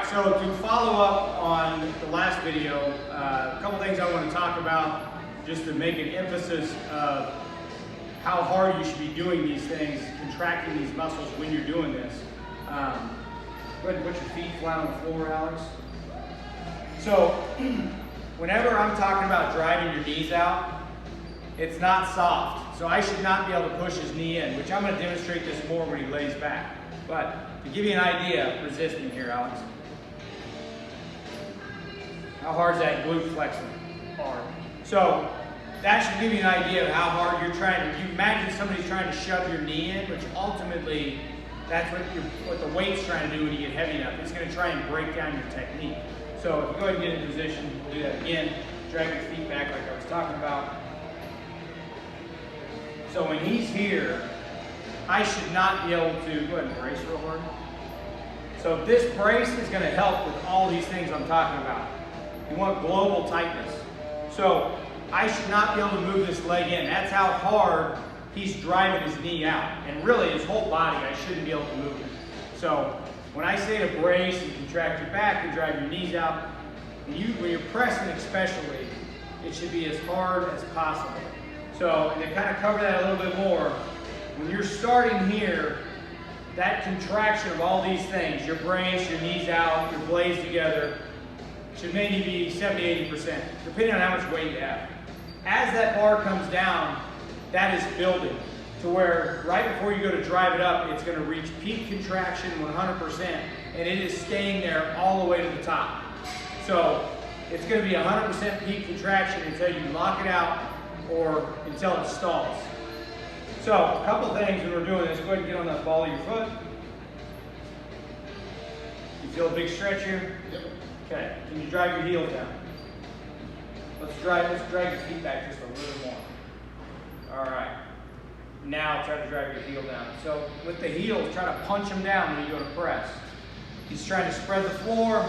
so to follow up on the last video, a couple things I want to talk about just to make an emphasis of how hard you should be doing these things, contracting these muscles when you're doing this. Go ahead and put your feet flat on the floor, Alex. So whenever I'm talking about driving your knees out, it's not soft. So I should not be able to push his knee in, which I'm going to demonstrate this more when he lays back. But to give you an idea, resist me here, Alex. How hard is that glute flexing? Hard. So that should give you an idea of how hard you're trying to. You imagine somebody's trying to shove your knee in, which ultimately that's what the weight's trying to do when you get heavy enough. It's going to try and break down your technique. So if you go ahead and get in position, we'll do that again. Drag your feet back like I was talking about. So when he's here, I should not be able to, go ahead and brace real hard. So this brace is going to help with all these things I'm talking about. You want global tightness. So I should not be able to move this leg in. That's how hard he's driving his knee out. And really his whole body, I shouldn't be able to move it. So when I say to brace and contract your back and drive your knees out, when you're pressing especially, it should be as hard as possible. So, and to kind of cover that a little bit more, when you're starting here, that contraction of all these things, your brace, your knees out, your blades together, should maybe be 70–80%, depending on how much weight you have. As that bar comes down, that is building to where right before you go to drive it up, it's going to reach peak contraction 100%, and it is staying there all the way to the top. So it's going to be 100% peak contraction until you lock it out or until it stalls. So a couple things when we're doing this, go ahead and get on that ball of your foot. You feel a big stretch here? Yep. Okay, can you drive your heels down? Let's drag your feet back just a little more. All right. Now try to drive your heel down. So with the heels, try to punch them down when you go to press. He's trying to spread the floor,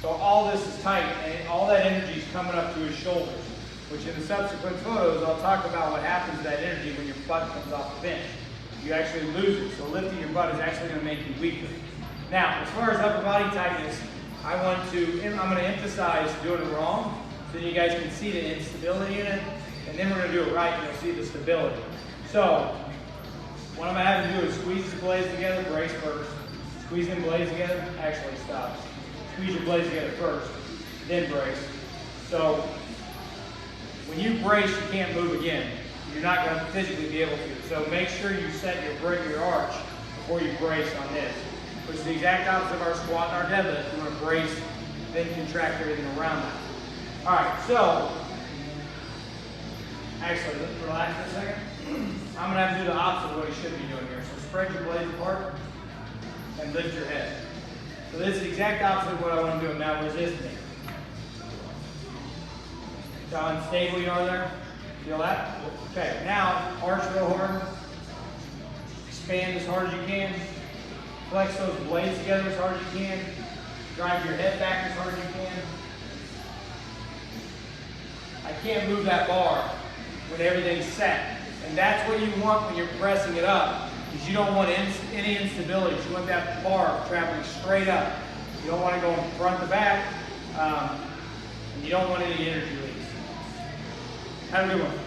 so all this is tight, and all that energy is coming up to his shoulders, which in the subsequent photos, I'll talk about what happens to that energy when your butt comes off the bench. You actually lose it, so lifting your butt is actually going to make you weaker. Now, as far as upper body tightness, I'm going to emphasize doing it wrong, so you guys can see the instability in it, and then we're going to do it right, and you'll see the stability. So, what I'm going to have you do is squeeze the blades together, brace first. Squeeze in blades together, actually stop. Squeeze your blades together first, then brace. So, when you brace, you can't move again. You're not going to physically be able to. So make sure you set your arch before you brace on this, which is the exact opposite of our squat and our deadlift. You want to brace, then contract everything around that. All right, so actually, let's relax for a second. I'm going to have to do the opposite of what you should be doing here. So spread your blades apart and lift your head. So this is the exact opposite of what I want to do. Now resist me. See how unstable you are there? Feel that? Okay, now arch real hard. Expand as hard as you can. Flex those blades together as hard as you can. Drive your head back as hard as you can. I can't move that bar when everything's set. And that's what you want when you're pressing it up, because you don't want any instability. You want that bar traveling straight up. You don't want to go from front to back, and you don't want any energy leaks. Have a good one.